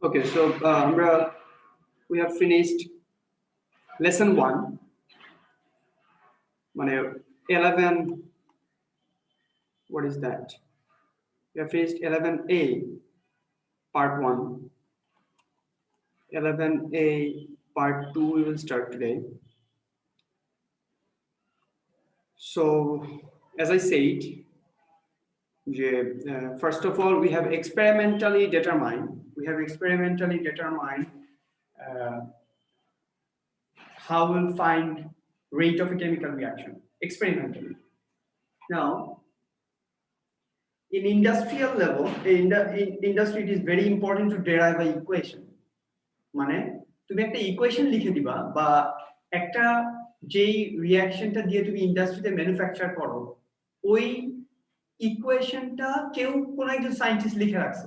Okay, so we have finished lesson 1, মানে 11. What is that? We have finished 11A part 1. 11A part 2 we will start today. So as I said, first of all we have experimentally determined how we'll find rate of a chemical reaction experimentally. Now in industrial level, in industry it is very important to derive an equation. মানে তুমি একটা equation লিখে দিবা বা একটা যেই রিঅ্যাকশনটা দিয়ে তুমি ইন্ডাস্ট্রিতে ম্যানুফ্যাকচার করো ওই ইকুয়েশনটা কেউ কোন একজন সায়েন্টিস্ট লিখে রাখছে।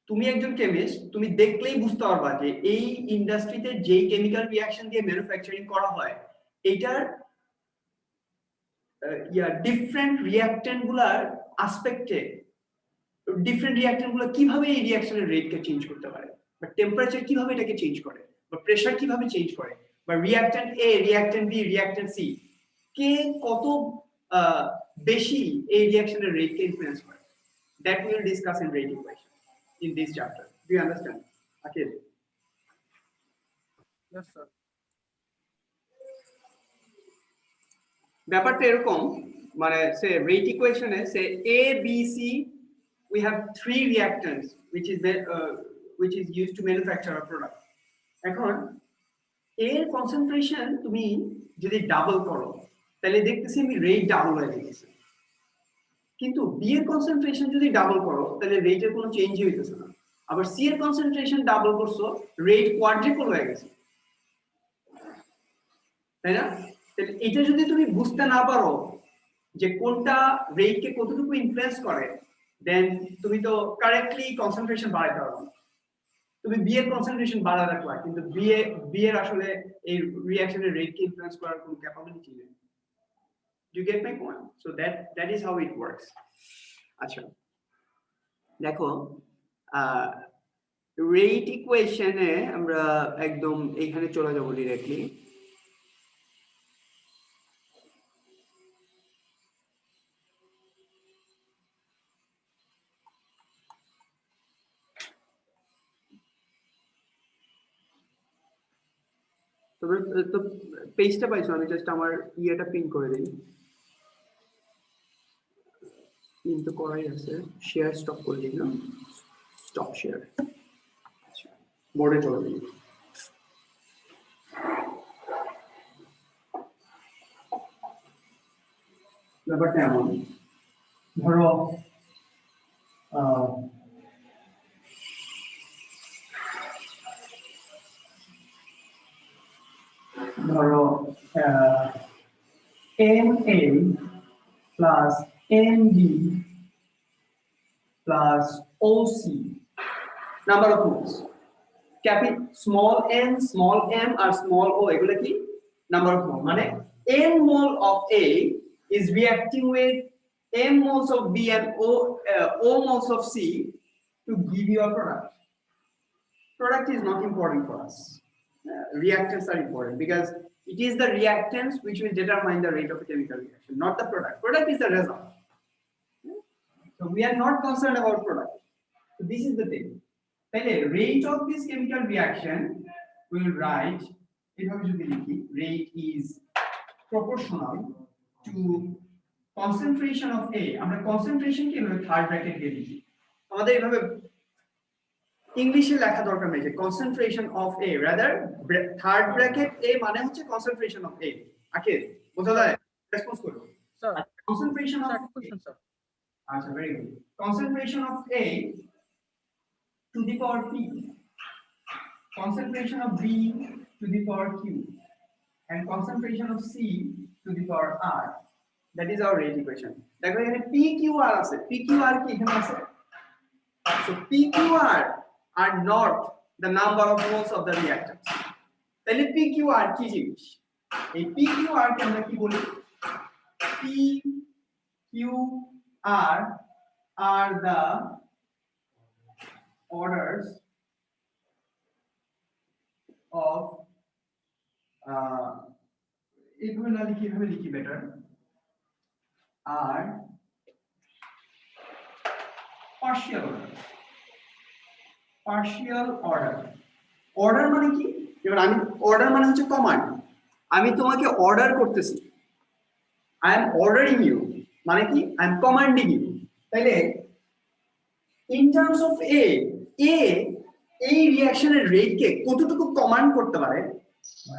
তুমি একজন কেমিস্ট, তুমি দেখলেই বুঝতে পারবা যে এই ইন্ডাস্ট্রিতে যেই কেমিক্যাল রিঅ্যাকশন দিয়ে ম্যানুফ্যাকচারিং করা হয় এটার ডিফারেন্ট রিঅ্যাকট্যান্ট গুলার আসপেক্টে ডিফারেন্ট রিঅ্যাকট্যান্ট গুলো কিভাবে এই রিঅ্যাকশনের রেটকে চেঞ্জ করতে পারে, বা টেম্পারেচার কিভাবে এটাকে চেঞ্জ করে, বা প্রেসার কিভাবে চেঞ্জ করে, বা রিঅ্যাকট্যান্ট এ, reactant B, reactant C K কত বেশি এই রিঅ্যাকশনের রেটকে ইনফ্লুয়েন্স করে। That we will discuss in rate equation in this chapter. Do you understand? Okay. Yes, sir. ব্যাপারটা এরকম, মানে সে রেট ইকুয়েশনে সে A, B, C we have 3 reactants which is used to manufacture a product. এখন A এর concentration তুমি যদি double করো তাহলে দেখতেছি আমি রেট ডাবল হয়ে গেছে, কিন্তু B এর কনসেন্ট্রেশন যদি ডাবল করো তাহলে রেটের কোনো চেঞ্জই হইতেছে না। আবার C এর কনসেন্ট্রেশন ডাবল করছো, রেট কোয়াড্রিপল হয়ে গেছে, তাই না? তাহলে এটা যদি তুমি বুঝতে না পারো যে কোনটা রেটকে কতটুকু ইনফ্লুয়েন্স করে, দেন তুমি তো কারেক্টলি কনসেন্ট্রেশন বাড়াতে পারবে না। তুমি বি এর কনসেন্ট্রেশন বাড়ায় রাখলা, কিন্তু বি এর আসলে এই রিঅ্যাকশনের রেটকে ইনফ্লুয়েন্স করার কোনো ক্যাপাবিলিটি নেই। You get my point? So that is how it works. আচ্ছা দেখো, রেট ইকুয়েশনে আমরা একদম এইখানে চলে যাব ডিরেক্টলি। তবে তো পেজটা পাইছো, আমি জাস্ট আমার ইয়েটা পিন করে দিই। পিন তো করাই আছে, শেয়ার স্টপ করে দিই না, স্টপ শেয়ার। আচ্ছা বোর্ডে চলে দিই। ব্যাপারটা এমন, ধরো ধরো NA plus NB plus OC number of moles, small n, small m R small o এগুলো কি number of moles, মানে n mole of A is reacting with m moles of B and o moles of C to give you a product. Product is not important for us. Reactants are important because it is the reactants which will determine the rate of a chemical reaction, not the product. Product is the result. So we are not concerned about product. So this is the thing. The rate of this chemical reaction we will write, rate is proportional to concentration of A. আমরা concentration কি এভাবে third bracket দিয়ে লিখি, আমাদের এভাবে ইংলিশে লেখা দরকার নেই যে concentration of A, rather third bracket A মানে হচ্ছে concentration of A. আকে বোঝা যায়? রেসপন্স করো স্যার। concentration of স্যার আচ্ছা very good. Concentration of A to the power P, concentration of B to the power Q, and concentration of C to the power R. That is our rate equation. দেখো এখানে PQR আছে, PQR কি এখানে আছে? So PQR are not the number of moles of the reactants. তাহলে PQR কি জিনিস? এই PQR কে আমরা কি বলি? PQR are the orders of এইভাবে না লিখি, এভাবে লিখি বেটার, আর partial order. Partial order. Order মানে কি? এবার আমি order মানে হচ্ছে কমান্ড। আমি তোমাকে অর্ডার করতেছি। I am ordering you মানে কি? I am commanding you. তাইলে in terms of A এই রিঅ্যাকশনের রেটকে কতটুকু কমান্ড করতে পারে,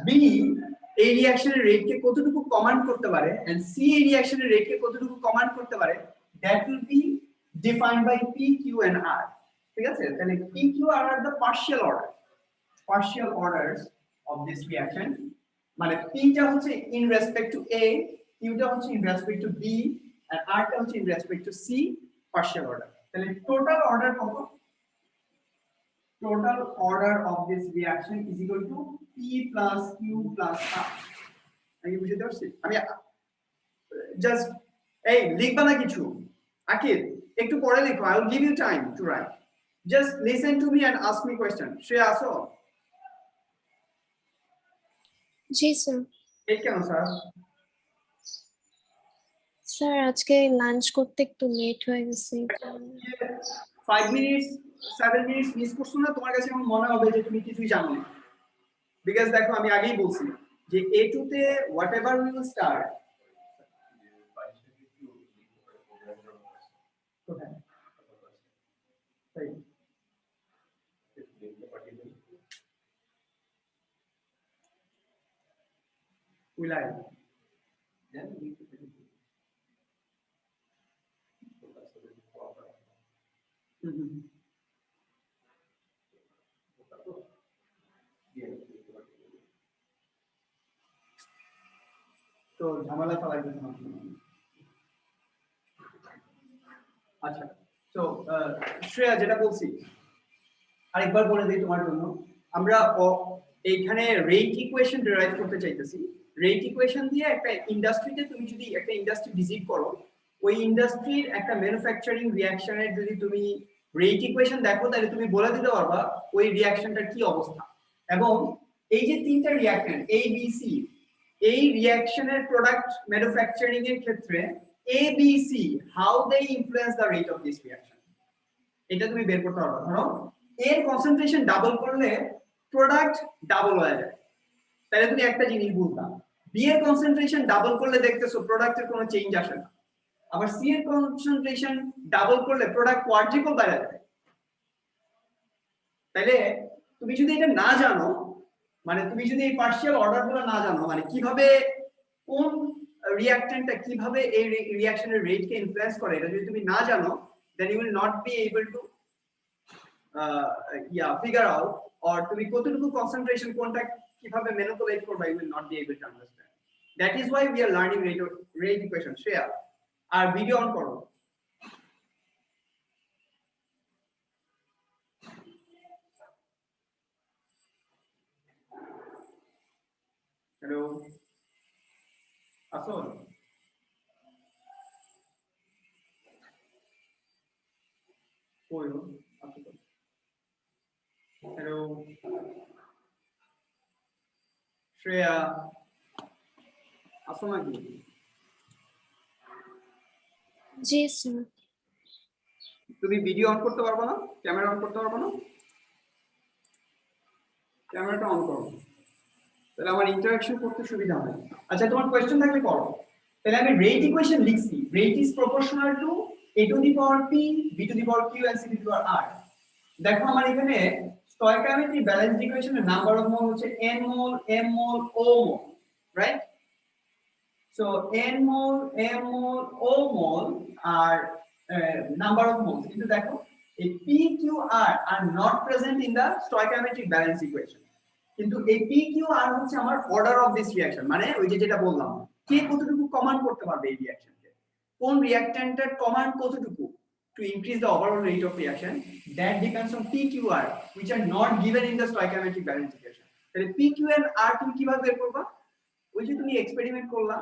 B এই রিঅ্যাকশনের রেটকে কতটুকু কমান্ড করতে পারে, and C এই রিঅ্যাকশনের রেটকে কতটুকু কমান্ড করতে পারে, that will be defined by P, Q and R. ঠিক আছে? তাহলে P, Q, R are the partial orders of this reaction. মানে P টা হচ্ছে in respect to A, Q টা হচ্ছে in respect to B, and R টা হচ্ছে in respect to C, partial order. তাহলে total order কত? Total order of this reaction is equal to P plus Q plus R. আমি বুঝতে পারছি? আমি জাস্ট এই লিখবা না কিছু আকিব, একটু পরে লিখো, I will give you time to write. Just listen to me and ask me question. Shreya আসো? জি স্যার। এই কেন স্যার? স্যার আজকে লাঞ্চ করতে একটু লেট হয়ে গেছে। 5 মিনিটস 7 মিনিটস মিস করছো না, তোমার কাছে এখন মনে হবে যে তুমি কিছুই জানো না। বিকজ দেখো আমি আগেই বলছি যে A2 তে whatever we will start, কোথায়? Will I? Then we need to finish it. তো ঝামেলা চালাই দিতে হবে। আচ্ছা, তো শ্রেয়া যেটা বলছি আরেকবার বলে দিই তোমার জন্য, আমরা এইখানে রেট ইকুয়েশন ডিরাইভ করতে চাইতেছি। রেট ইকুয়েশন দিয়ে একটা ইন্ডাস্ট্রিতে তুমি যদি একটা ইন্ডাস্ট্রি ভিজিট করো, ওই ইন্ডাস্ট্রির একটা ম্যানুফ্যাকচারিং রিঅ্যাকশনের যদি তুমি রেট ইকুয়েশন দেখো, তাহলে তুমি বলে দিতে পারবা ওই রিঅ্যাকশনটার কি অবস্থা। এবং এই যে তিনটা রিঅ্যাকশন A B C, এই রিঅ্যাকশনের প্রোডাক্ট ম্যানুফ্যাকচারিং এর ক্ষেত্রে A B C how they influence the rate of this reaction, এটা তুমি বের করতে পারবা। ধরো এর কনসেন্ট্রেশন ডাবল করলে প্রোডাক্ট ডাবল হয়ে যায়, তাহলে তুমি একটা জিনিস বুঝবা, বি এর কনসেন্ট্রেশন ডাবল করলে দেখতেছো প্রোডাক্টের কোনো চেঞ্জ আসে না, আবার সি এর কনসেন্ট্রেশন ডাবল করলে প্রোডাক্ট কোয়াড্রিপল বেড়ে যায়। তাহলে তুমি যদি এটা না জানো, মানে তুমি যদি এই পার্শিয়াল অর্ডারগুলো না জানো, মানে কিভাবে কোন রিঅ্যাকট্যান্টটা কিভাবে এই রিঅ্যাকশনের রেটকে ইনফ্লুয়েন্স করে, এটা যদি তুমি না জানো, then you will not be able to figure out, or তুমি কতটুকু কনসেন্ট্রেশন কোনটা কিভাবে ম্যানিপুলেট করবে, you will not be able to understand. That is why we are learning rate equation. Shreya, আর ভিডিও অন করো। হ্যালো আসো, কই গো আসো তো। হ্যালো শ্রেয়া আসো নাকি? জি স্যার। তুমি ভিডিও অন করতে পারবে না, ক্যামেরা অন করতে পারবে না? ক্যামেরাটা অন করো, তাহলে আমার ইন্টারঅ্যাকশন করতে সুবিধা হয়। আচ্ছা তোমার কোশ্চেন থাকলে করো। তাহলে আমি রেট ইকুয়েশন লিখছি, rate is proportional to a to the power p, b to the power q and c to the power r. দেখো আমার এখানে স্টয়কিওমেট্রিক ব্যালেন্সড ইকুয়েশনের নাম্বার অফ মোল হচ্ছে n mole, m mole, o mole, right? So n mole, m mole, o mole আর number of moles, কিন্তু দেখো এই p q r are not present in the stoichiometric balance equation. কিন্তু এই p q r হচ্ছে আমার order of this reaction, মানে ওই যে যেটা বললাম কে কতটুকু কমান্ড করতে পারবে এই রিঅ্যাকশনকে, কোন রিঅ্যাকট্যান্টের কমান্ড কতটুকু to increase the overall rate of reaction, that depends on p q r which are not given in the stoichiometric balance equation. তাহলে p q and r তুমি কিভাবে বের করবা? ওই যে তুমি এক্সপেরিমেন্ট করলা,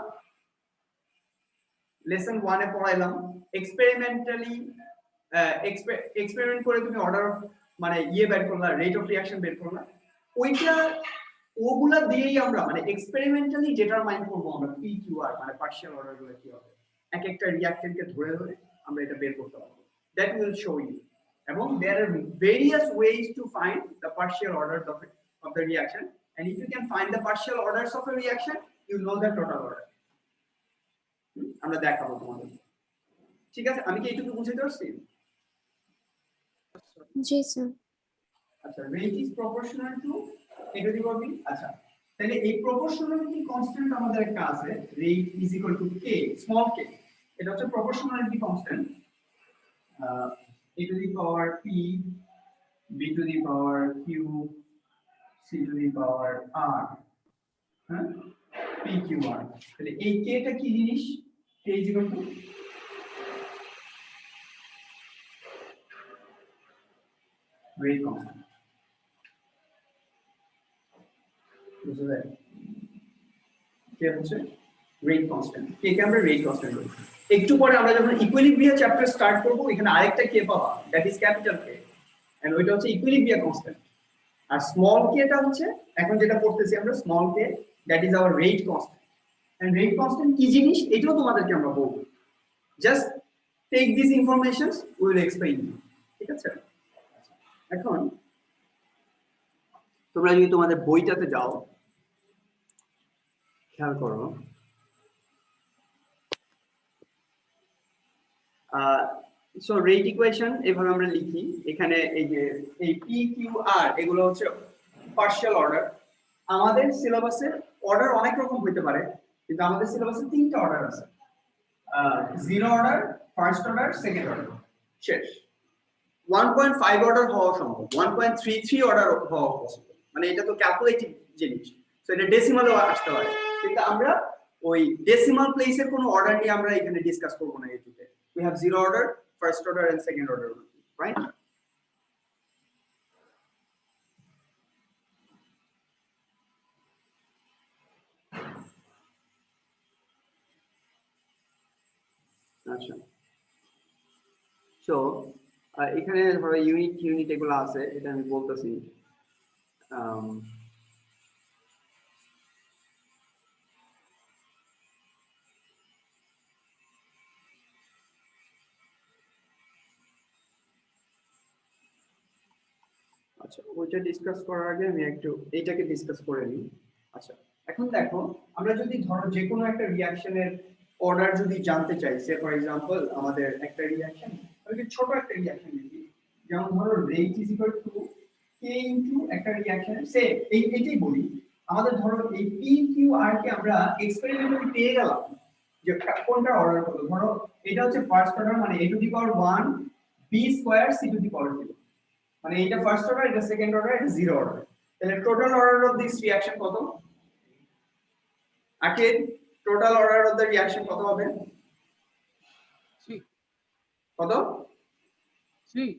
লেসন 1 এ পড়াইলাম, এক্সপেরিমেন্টালি এক্সপেরিমেন্ট করে তুমি অর্ডার অফ মানে বের করলা, রেট অফ রিঅ্যাকশন বের করলা, ওইটা ওগুলা দিয়েই আমরা মানে এক্সপেরিমেন্টালি ডিটারমাইন করবো আমরা PQR মানে পার্শিয়াল অর্ডার গুলো কি হবে, এক একটা রিঅ্যাকট্যান্টকে ধরে ধরে আমরা এটা বের করতে পারবো। That will show you. এবং there are various ways to find the partial orders of the reaction, and if you can find the partial orders of a reaction you know the total order. আমরা দেখাবো তোমাদের। ঠিক আছে, আমি কি এইটুকু বুঝাতে পারছি? জি স্যার। আচ্ছা, rate is proportional to a to the power b। আচ্ছা, তাহলে এই প্রপোর্শনালিটি কনস্ট্যান্ট আমাদের একটা আছে, rate is equal to k, small k। এটা হচ্ছে proportionality constant, a to the power p, b to the power q, c to the power r, হ্যাঁ, pqr। তাহলে এই k টা কি জিনিস? k is equal to rate constant। বুঝতে পারলে? কে হচ্ছে রেট কনস্ট্যান্ট। কে কে আমরা রেট কনস্ট্যান্ট বলি। একটু পরে আমরা যখন ইকুইলিব্রিয়া চ্যাপ্টার স্টার্ট করব এখানে আরেকটা কে পাবা, that is capital K, and ওইটা হচ্ছে ইকুইলিব্রিয়া কনস্ট্যান্ট। আর স্মল কেটা হচ্ছে এখন যেটা পড়তেছি আমরা small K, that is our rate constant. And rate constant কি জিনিস এটাও তোমাদেরকে আমরা বলবো। Just take this informations, we will explain you. ঠিক আছে, এখন তোমরা যদি তোমাদের বইটাতে যাও খেয়াল করো, সো রেট ইকুয়েশন এভাবে আমরা লিখি। এখানে এই যে এই পি কিউ আর এগুলো হচ্ছে পার্শিয়াল অর্ডার। আমাদের সিলেবাসে অর্ডার অনেক রকম হতে পারে, কিন্তু আমাদের সিলেবাসে তিনটা অর্ডার আছে, zero order, first order, second order, শেষ। 1.5 অর্ডার হওয়া সম্ভব, 1.33 অর্ডার হওয়া পসিবল, মানে এটা তো ক্যালকুলেটিভ জিনিস, সো এটা ডেসিমালও আসতে পারে। কিন্তু আমরা ওই ডেসিমাল প্লেসের কোনো অর্ডার নিয়ে আমরা এখানে ডিসকাস করব না। এটুতে we have zero order, first order and second order, right? আচ্ছা, সো এখানে ধরো ইউনিট এগুলো আছে, এটা আমি বলতেছি। আচ্ছা, ওইটা ডিসকাস করার আগে আমি একটু এইটাকে ডিসকাস করে নিই। আচ্ছা, এখন দেখো আমরা যদি ধরো যে কোনো একটা রিঅ্যাকশনের অর্ডার যদি জানতে চাই, সে ফর এক্সাম্পল আমাদের একটা রিঅ্যাকশন, আমি ছোট একটা রিঅ্যাকশন লিখি, যেমন ধরো rate is equal two K into একটা রিঅ্যাকশন, সে এইটাই বলি। আমাদের ধরো এই পি কিউ আর কে আমরা এক্সপেরিমেন্টালি পেয়ে গেলাম যে কোনটা অর্ডার করব। ধরো এটা হচ্ছে ফার্স্ট অর্ডার, মানে a to the power 1 b square c to the power 0, মানে এটা ফার্স্ট অর্ডার, এটা সেকেন্ড অর্ডার, এটা জিরো অর্ডার। তাহলে total order of this reaction কত? আগে total order of the reaction কত হবে? 3 কত? 3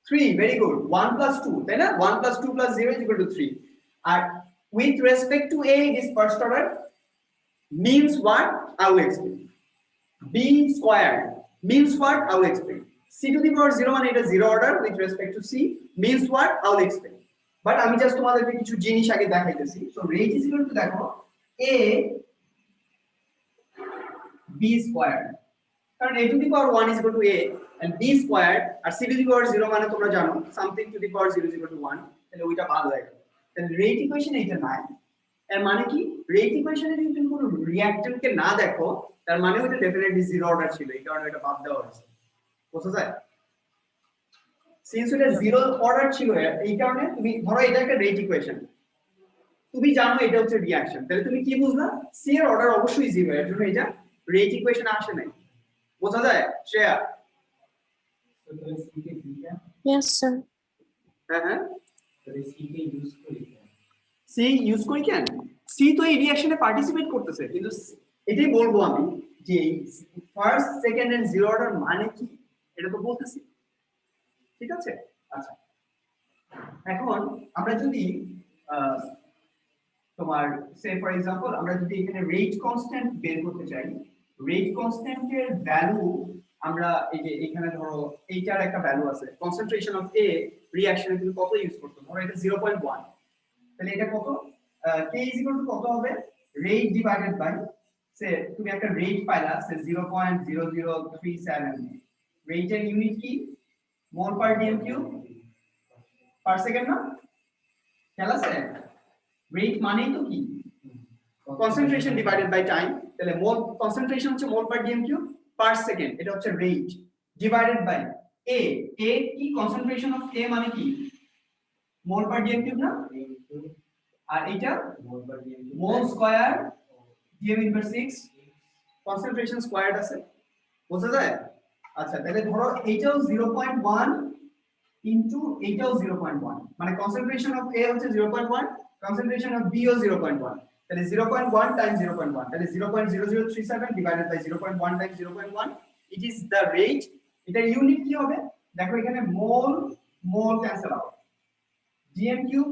3, ভেরি গুড। 1 plus 2, তাই না? 1 plus 2 plus 0 is equal to 3. R with respect to a, it is first order, means what? I will explain. b squared means what? I will explain. c to the power 0 মানে এটা zero order with respect to c, means what? I will explain. But আমি just তোমাদেরকে কিছু জিনিস আগে দেখাইতেছি। So rate is equal to দেখো a b squared, কারণ a to the power 1 is equal to a and b squared, আর c to the power 0 মানে তোমরা জানো something to the power 0 is equal to 1, তাহলে ওইটা বাদ হয়ে গেল। তাহলে রেট ইকুয়েশন এটা নাই। এর মানে কি? রেট ইকুয়েশনে যদি তুমি কোনো রিঅ্যাকট্যান্টকে না দেখো তার মানে ওইটা ডেফিনেটলি জিরো অর্ডার ছিল, এই কারণে এটা বাদ দেওয়া হয়েছে। বুঝা যায়? সিন্স এটা জিরো অর্ডার ছিল এই কারণে তুমি ধরো এটা একটা রেট ইকুয়েশন, তুমি জানো এটা হচ্ছে রিঅ্যাকশন, তাহলে তুমি কি বুঝলা? সি এর অর্ডার অবশ্যই জিরো, এর জন্য এটা রেট ইকুয়েশনে আসে নাই। বোঝা যায় শ্রেয়া? Yes sir. হ্যাঁ হ্যাঁ, সি ইউজ করি কেন? সি তো এই রিঅ্যাকশনে পার্টিসিপেট করতেছে, কিন্তু এটাই বলবো আমি যে first second and zero order মানে কি এটা তো বলতেছি। ঠিক আছে, আচ্ছা এখন আমরা যদি তোমার সে ফর এক্সাম্পল আমরা যদি এখানে রেট কনস্ট্যান্ট বের করতে চাই, রেট কনস্ট্যান্টের ভ্যালু আমরা এই যে এখানে ধরো এইটার একটা ভ্যালু আছে, কনসেন্ট্রেশন অফ এ রিঅ্যাকশনে তুমি কত ইউজ করতে, ধরো এটা 0.1, তাহলে এটা কত? k is equal to কত হবে rate divided by সে তুমি একটা রেট পাইলা সে 0.0037 রেটের ইউনিট কি মোল per dm cube per second না খেয়াল আছে রেট মানেই তো কি concentration divided by time তাহলে মোল concentration হচ্ছে মোল per dm cube per second এটা হচ্ছে রেট ডিভাইডেড বাই a কি concentration of a মানে কি মোল পার ডিএম কিউব না আর এটা মোল square DM inverse 6 concentration squared আছে বোঝা যায় আচ্ছা তাহলে ধরো এইটাও 0.1 ইনটু এইটাও 0.1 মানে concentration of a হচ্ছে 0.1 concentration of b ও 0.1 তাহলে 0.1 times 0.1 তাহলে 0.0037 divided by 0.1 times 0.1 it is the rate এটা ইউনিট কি হবে দেখো এখানে mole mole cancel out dm cube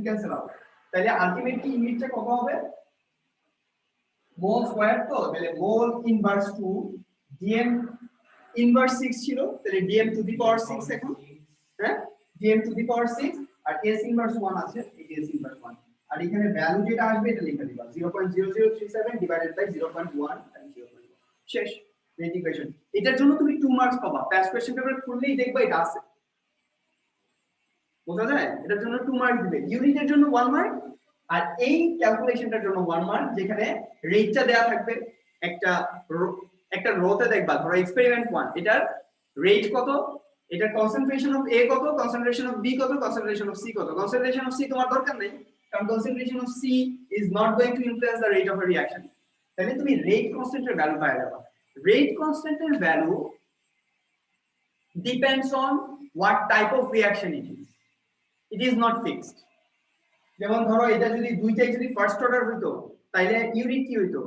cancel out তাহলে আলটিমেটলি ইউনিটটা কত হবে মোল স্কয়ার তো তাহলে মোল ইনভার্স 2 ডিএম ইনভার্স 6 ছিল তাহলে ডিএম টু দি পাওয়ার 6 এখন হ্যাঁ ডিএম টু দি পাওয়ার 6 আর এস ইনভার্স 1 আছে এই এস ইনভার্স 1 আর এখানে ভ্যালু যেটা আসবে এটা লিখে দিবা 0.0037 ডিভাইডেড বাই 0.1 and 0.1 শেষ রেট ইকুয়েশন এটার জন্য তুমি 2 মার্কস পাবা পাস্ট কোশ্চেন পেপার খুললেই দেখবা এটা আছে বোঝা যায় এটার জন্য 2 মার্ক দিবে ইউনিটের জন্য 1 মার্ক আর এই ক্যালকুলেশনটার জন্য 1 মার্ক যেখানে রেটটা দেয়া থাকবে একটা রোতে দেখবা ধরো এক্সপেরিমেন্ট 1 এটার রেট কত এটার কনসেন্ট্রেশন অফ A কত কনসেন্ট্রেশন অফ B কত কনসেন্ট্রেশন অফ C কত কনসেন্ট্রেশন অফ C তোমার দরকার নেই কারণ concentration of C is not going to influence the rate of a reaction তাহলে তুমি রেট কনস্ট্যান্টের ভ্যালু পাওয়া যাবে রেট কনস্ট্যান্টের value depends on what type of reaction it is not fixed যেমন ধরো এটা যদি দুইটাই যদি ফার্স্ট অর্ডার হতো তাহলে ইউনিট কি হতো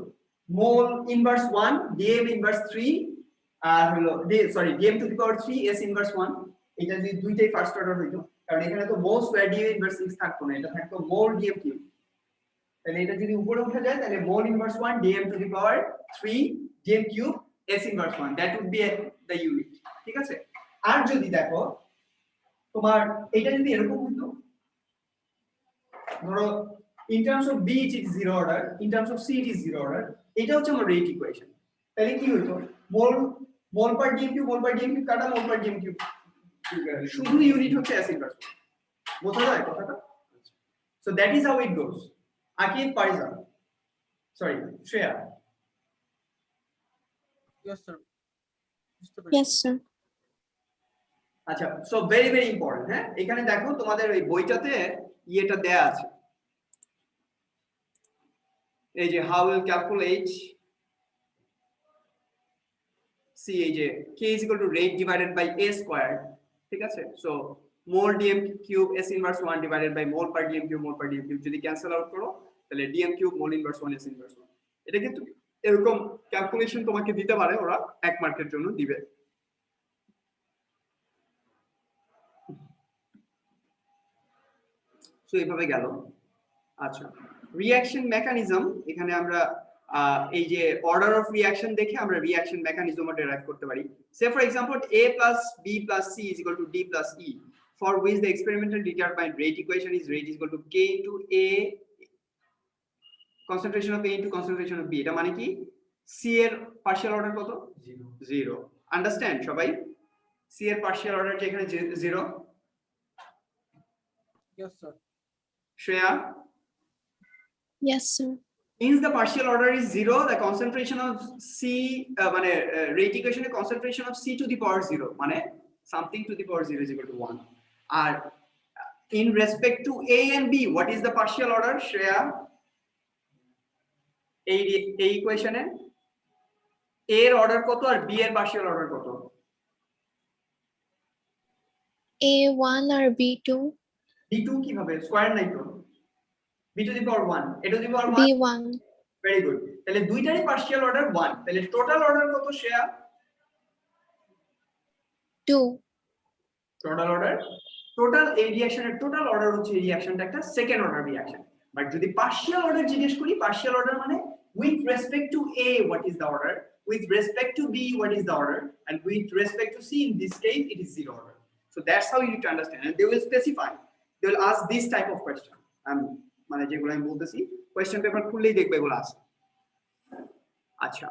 মোল ইনভার্স 1 ডিএম ইনভার্স 3 আর হলো sorry DM to the power 3 S inverse 1 এটা যদি দুইটাই ফার্স্ট অর্ডার হতো কারণ এখানে তো মোল স্কয়ার ডিএম ইনভার্স 6 থাকতো না এটা থাকতো মোল ডিএম কিউব তাহলে এটা যদি উপরে উঠে যায় তাহলে mole inverse 1 dm to the power 3 dm cube s inverse 1 that would be the unit ঠিক আছে আর যদি দেখো তোমার এটা যদি এরকম হতো ধরো in terms of B it is zero order in terms of C it is zero order এটা হচ্ছে আমার রেট ইকুয়েশন তাহলে কি হইতো মোল পার ডিএম কিউব কাটা মোল পার ডিএম কিউব শুধু ইউনিট হচ্ছে S ইনভার্স বোঝা যায় কথাটা so that is how it goes Akib Parijan sorry Shreya Yes, sir. Yes, sir. আচ্ছা সো ভেরি ভেরি ইম্পর্টেন্ট হ্যাঁ এখানে দেখো তোমাদের ওই বইটাতে ইয়েটা দেয়া আছে এই যে how will calculate see এই যে k is equal to rate divided by a squared ঠিক আছে so mole DM cube s inverse 1 divided by mole per dm cube যদি ক্যান্সেল আউট করো তাহলে ডিএম কিউব মোল ইনভার্স 1 s ইনভার্স 1 এটা কিন্তু এরকম ক্যালকুলেশন তোমাকে দিতে পারে ওরা এক মার্কের জন্য দিবে সো এইভাবে গেল আচ্ছা রিঅ্যাকশন মেকানিজম এখানে আমরা এই যে অর্ডার অফ রিঅ্যাকশন দেখে আমরা রিঅ্যাকশন মেকানিজমও ডেরাইভ করতে পারি সে for example a + b + c = d + e for which the experimental determined rate equation is rate is equal to k into a concentration of a into concentration of b এটা মানে কি c এর partial order কত 0 understand সবাই c এর partial order যে এখানে 0 Yes, sir. Shreya Yes, sir. means the partial order is 0 the concentration of c মানে rate equation এর concentration of c to the power 0 মানে something to the power 0 is equal to 1 R in respect to a and b what is the partial order shreya এই ইকুয়েশনে a এর order কত আর b এর partial order কত A1 আর B2 b2 কিভাবে square নাই তো b to the power 1 a to the power 1 B1 very good তাহলে দুইটারই পার্শিয়াল অর্ডার 1 তাহলে টোটাল অর্ডার কত শ্রেয়া 2 টোটাল এই রিঅ্যাকশনের টোটাল অর্ডার হচ্ছে এই রিঅ্যাকশনটা একটা সেকেন্ড অর্ডার রিঅ্যাকশন বাট যদি পার্শিয়াল অর্ডার জিজ্ঞেস করি পার্শিয়াল অর্ডার মানে with respect to a what is the order with respect to b what is the order and with respect to c in this case it is zero order so that's how you need to understand and they will specify they will ask this type of question মানে যেগুলো আমি বলতেছি question paper খুললেই দেখবে এগুলো আছে। আচ্ছা,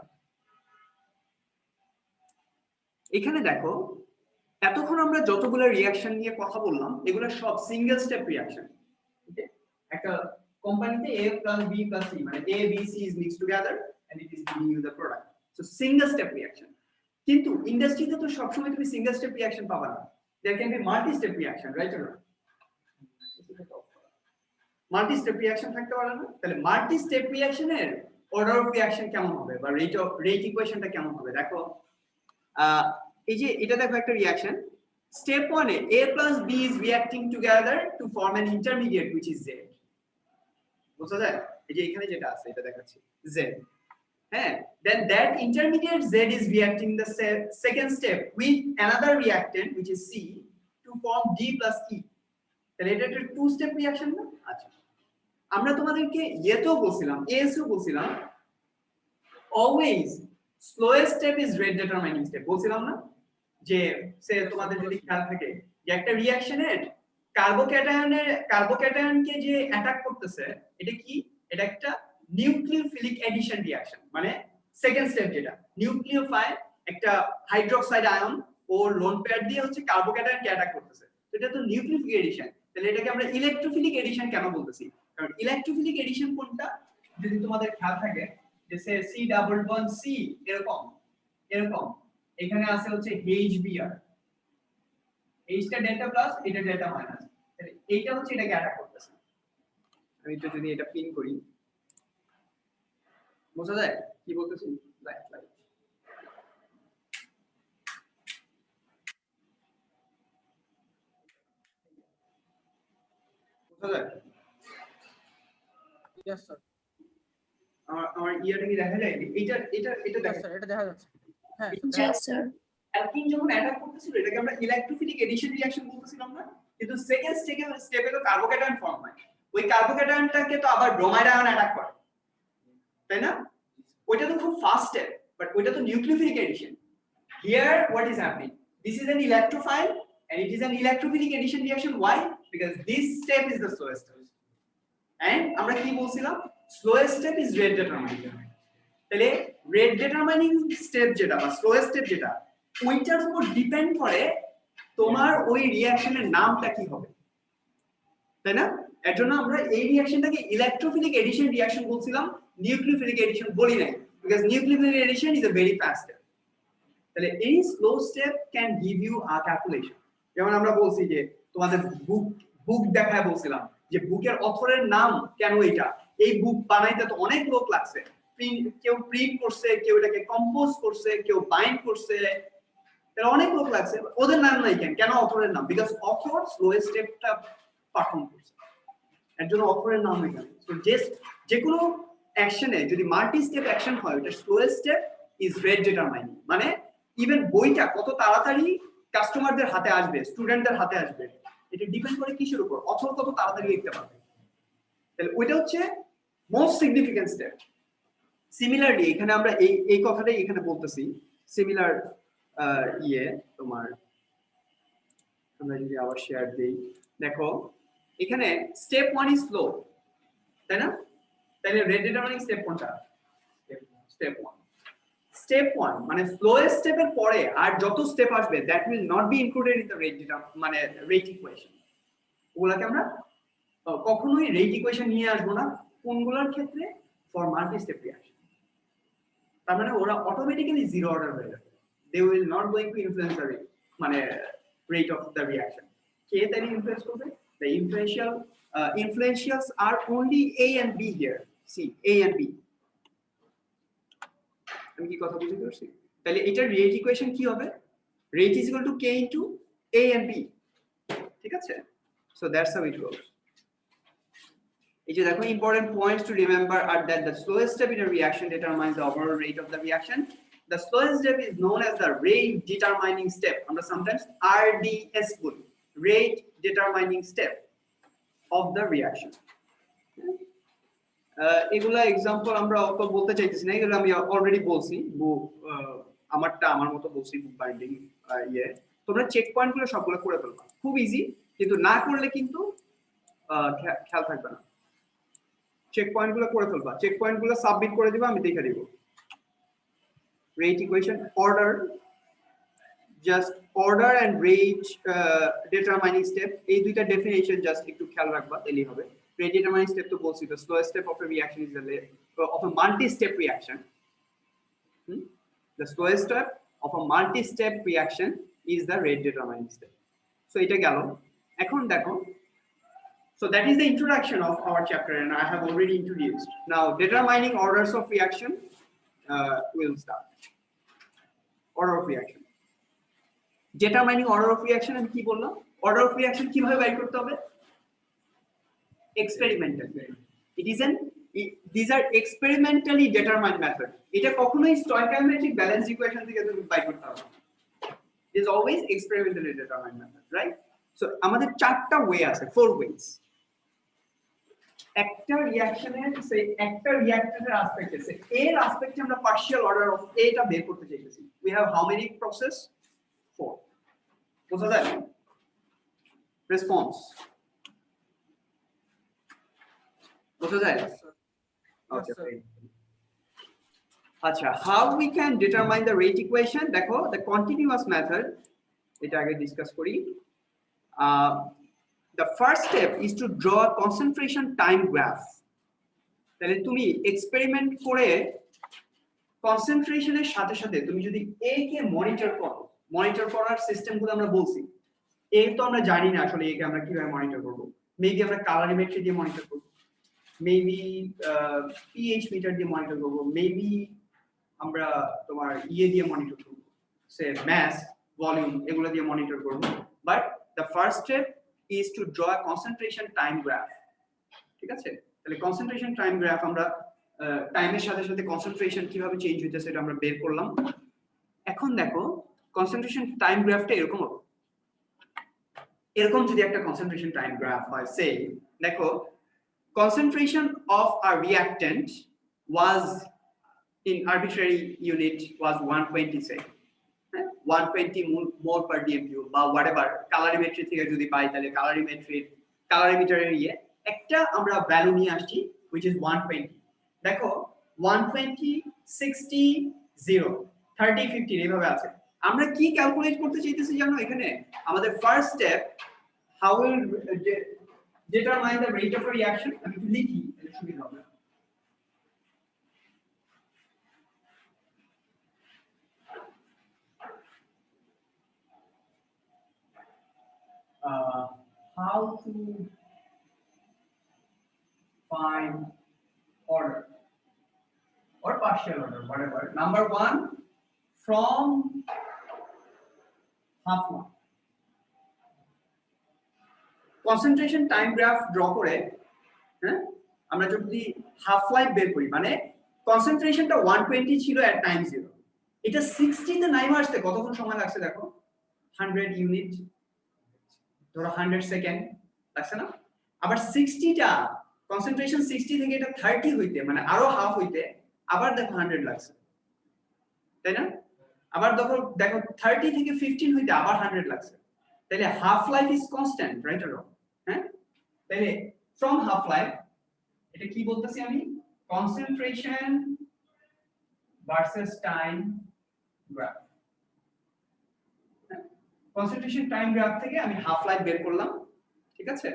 এখানে দেখো এতক্ষণ আমরা যতগুলো রিঅ্যাকশন নিয়ে কথা বললাম এগুলো সব সিঙ্গেল স্টেপ রিঅ্যাকশন। ওকে, একটা কোম্পানিতে A plus B plus C মানে A B C is mixed together and it is giving you the product, so single step reaction. কিন্তু ইন্ডাস্ট্রিতে তো সবসময় তুমি সিঙ্গেল স্টেপ রিঅ্যাকশন পাবা না, there can be multi step reaction, right or not? Multi step reaction থাকতে পারে না? তাহলে মাল্টি স্টেপ রিঅ্যাকশনের অর্ডার অফ রিঅ্যাকশন কেমন হবে বা রেট ইকুয়েশনটা কেমন হবে? দেখো এই যে এটা দেখো একটা reaction, step 1 A A plus B is reacting together to form an intermediate which is Z। বুঝা যায়? এই যে এখানে যেটা আছে এটা দেখাচ্ছি Z, হ্যাঁ, then that intermediate Z is reacting the second step with another reactant which is C to form D plus E। তাহলে এটা একটা টু স্টেপ রিঅ্যাকশন না? আচ্ছা, আমরা তোমাদেরকে ইয়েতেও বলছিলাম, এসও বলছিলাম always slowest step is rate determining step, বলছিলাম না? যে সে তোমাদের যদি খেয়াল থাকে যে একটা রিঅ্যাকশনের কার্বোক্যাটায়নকে যে অ্যাটাক করতেছে এটা কি? এটা একটা নিউক্লিওফিলিক এডিশন রিঅ্যাকশন, মানে সেকেন্ড স্টেপ যেটা নিউক্লিওফাইল একটা হাইড্রোক্সাইড আয়ন ও লোন পেয়ার দিয়ে হচ্ছে কার্বোক্যাটায়নকে অ্যাটাক করতেছে, তো এটা তো নিউক্লিওফিলিক এডিশন। তাহলে এটাকে আমরা ইলেকট্রোফিলিক এডিশন কেন বলতেছি? কারণ ইলেকট্রোফিলিক এডিশন কোনটা যদি তোমাদের খেয়াল থাকে যে সে সি ডাবল বন্ড সি এরকম এরকম এখানে আছে হচ্ছে HBr, এইচটা ডেল্টা প্লাস এটা ডেল্টা মাইনাস, তাহলে এইটা হচ্ছে এটাকে অ্যাটাক করতেছে। আমি তো যদি এটা পিন করি বোঝা যায় কি বলতেছি? রাইট রাইট, বোঝা যায়? यस স্যার, আমার ইয়ারটা কি দেখা যায়? এটা এটা এটা यस দেখা স্যার, এটা দেখা যাচ্ছে। হ্যাঁ জি স্যার। অ্যালকিন যখন অ্যাটাক করতেছিল এটাকে আমরা ইলেকট্রোফিলিক এডিশন রিঅ্যাকশন বলতেছিলাম না? কিন্তু সেকেন্ড স্টেপে তো কার্বোক্যাটায়ন ফর্ম হয়, ওই কার্বোক্যাটায়নটাকে তো আবার ব্রোমাইড আয়ন অ্যাটাক করে, তাই না? ওইটা তো খুব ফাস্ট স্টেপ, বাট ওইটা তো nucleophilic addition. Here what is happening? This is an electrophile and it is an electrophilic addition reaction. Why? Because this step is the slowest step, and আমরা কি বলছিলাম? slowest step is rate determining। তাহলে rate determining step যেটা বা slowest step যেটা ওইটার উপর depend করে তোমার ওই রিঅ্যাকশনের নামটা কি হবে, তাই না? এর জন্য আমরা এই রিঅ্যাকশনটাকে ইলেকট্রোফিলিক এডিশন রিঅ্যাকশন বলছিলাম, নিউক্লিওফিলিক এডিশন বলি নাই, because nucleophilic addition is a very fast step. তাহলে এই slow step can give you a calculation. যেমন আমরা বলছি যে তোমাদের বুক দেখায় বলছিলাম যে বুকের অথরের নাম কেন এটা, এই বুক বানাইতে তো অনেক লোক লাগছে, কেউ প্রিন্ট করছে, কেউ এটাকে কম্পোজ করছে, কেউ বাইন্ড করছে, তাহলে অনেক লোক লাগছে, ওদের নাম নাই কেন? কেন অথরের নাম? বিকজ অথর স্লোয়েস্ট স্টেপটা পারফর্ম করছে, এর জন্য অথরের নাম এখানে। সো যে কোনো অ্যাকশনে যদি মাল্টি স্টেপ অ্যাকশন হয় ওটা slowest step is rate determining, মানে ইভেন বইটা কত তাড়াতাড়ি কাস্টমারদের হাতে আসবে, স্টুডেন্টদের হাতে আসবে, এটা ডিপেন্ড করে কিসের উপর? অথর কত তাড়াতাড়ি লিখতে পারবে, তাহলে ওইটা হচ্ছে মোস্ট সিগনিফিকেন্ট স্টেপ। সিমিলারলি এখানে আমরা এই কথাটাই এখানে বলতেছি, সিমিলার তোমার আমরা যদি আবার শেয়ার দেই, দেখো এখানে স্টেপ 1 ইজ স্লো, তাই না? তাহলে রেট ডিটারমাইনিং স্টেপ কোনটা? স্টেপ 1। স্টেপ 1 মানে স্লোয়েস্ট স্টেপের পরে আর যত স্টেপ আসবে that will not be included in the rate মানে রেট ইকুয়েশন, ওগুলাকে আমরা কখনোই রেট ইকুয়েশন নিয়ে আসবো না। কোনগুলোর ক্ষেত্রে? For multi step reaction. তার মানে ওরা অটোমেটিক্যালি জিরো অর্ডার হয়ে যাবে, they will not going to influence the rate মানে রেট অফ দ্য রিঅ্যাকশন। কে তাই ইনফ্লুয়েন্স করবে? The influentials are only A and B here. See, A and B. আমি কি কথা বুঝতে পারছি? তাহলে এটার রেট ইকুয়েশন কি হবে? Rate is equal to K into A and B, ঠিক আছে? So that's how it goes. এই যে দেখো important points to remember are that the slowest step in a reaction determines the overall rate of the reaction. The slowest step is known as the rate determining step. আমরা sometimes RDS বলি, rate determining step of the reaction. এগুলা example আমরা অত বলতে চাইতেছি না, এগুলো আমি অলরেডি বলছি, আমারটা আমার মতো বলছি বুক বাইন্ডিং তোমরা চেক পয়েন্টগুলো সবগুলো করে ফেলবা, খুব ইজি, কিন্তু না করলে কিন্তু খেয়াল থাকবে না। চেক পয়েন্টগুলো করে ফেলবা, চেক পয়েন্টগুলো সাবমিট করে দিবা, আমি দেখে দিব। Rate equation order, just order and rate determining step, এই দুইটা ডেফিনিশন জাস্ট একটু খেয়াল রাখবা, তাহলেই হবে। Rate determining step to both the slowest step of a reaction is of a multi-step reaction. The slowest step of a multi-step reaction is the rate determining step. So এটা গেল। এখন দেখো, so that is the introduction of our chapter, and I have already introduced. Now determining orders of reaction will start. Order of reaction. Determining order of reaction আমি কি বললাম? Order of reaction কিভাবে বের করতে হবে? Experimental. These are experimentally determined method. এটা কখনোই stoichiometric balance equation থেকে তুমি বাই করতে হবে। It is always experimentally determined method, right? So আমাদের চারটা ওয়ে আছে, 4 ways. একটা রিঅ্যাকশনের একটা রিঅ্যাক্টরের অ্যাসপেক্ট আছে, এর অ্যাসপেক্টে আমরা পার্শিয়াল অর্ডার অফ A টা বের করতে চাইতেছি। We have how many process? 4. বোঝা যায়? Response. বোঝা যায়? Okay. আচ্ছা, how we can determine the rate equation? দেখো, the continuous method, এটা আগে ডিসকাস করি। The first step is to draw a concentration time graph. তাহলে তুমি এক্সপেরিমেন্ট করে কনসেন্ট্রেশনের সাথে সাথে তুমি যদি A কে মনিটর করো, মনিটর করার সিস্টেমগুলো আমরা বলছি। A তো আমরা জানি না আসলে A কে আমরা কিভাবে মনিটর করব। মেবি আমরা ক্যালোরিমেট্রি দিয়ে মনিটর করব, মেবি pH মিটার দিয়ে মনিটর করব, মেবি আমরা তোমার দিয়ে মনিটর করব, সে মাস, ভলিউম, এগুলো দিয়ে মনিটর করব। But the first step is to draw a concentration time graph. ঠিক আছে? তাহলে concentration time graph আমরা টাইমের সাথে সাথে কনসেন্ট্রেশন কিভাবে চেঞ্জ হইতেছে এটা আমরা বের করলাম। এখন দেখো, concentration time graphটা এরকম হবে। এরকম যদি একটা concentration time graph হয়, সে দেখো, concentration of a reactant was in arbitrary unit was 120, say 120 mole per dmU বা whatever, ক্যালোরিমেট্রি থেকে যদি পাই তাহলে ক্যালোরিমিটারের একটা আমরা ভ্যালু নিয়ে আসছি which is 120। দেখো 120 60 0 30 15 এইভাবে আছে। আমরা কি ক্যালকুলেট করতে চাইতেছি জানো? এখানে আমাদের first step, how will determine the rate of a reaction, আমি একটু লিখি তাহলে সুবিধা হবে। How to find order or partial order, whatever. Number 1, from half one. Concentration time graph draw করে, হ্যাঁ, আমরা যদি হাফ লাইফ বের করি, মানে কনসেন্ট্রেশনটা 120 ছিল এট টাইম 0, এটা 60 তে নাইমে আসতে কতক্ষণ সময় লাগছে দেখো? 100 ইউনিট, ধরো 100 সেকেন্ড লাগছে না? আবার 60টা কনসেন্ট্রেশন 60 থেকে এটা 30 হইতে, মানে আরো হাফ হইতে আবার দেখো 100 লাগছে, তাই না? আবার দেখো 30 থেকে 15 হইতে আবার 100 লাগছে। তাহলে half life is constant, right or wrong? হ্যাঁ, তাহলে ফ্রম হাফ লাইফ এটা কি বলতেছি আমি? Concentration versus time graph. Concentration time graph থেকে আমি হাফ লাইফ বের করলাম, ঠিক আছে?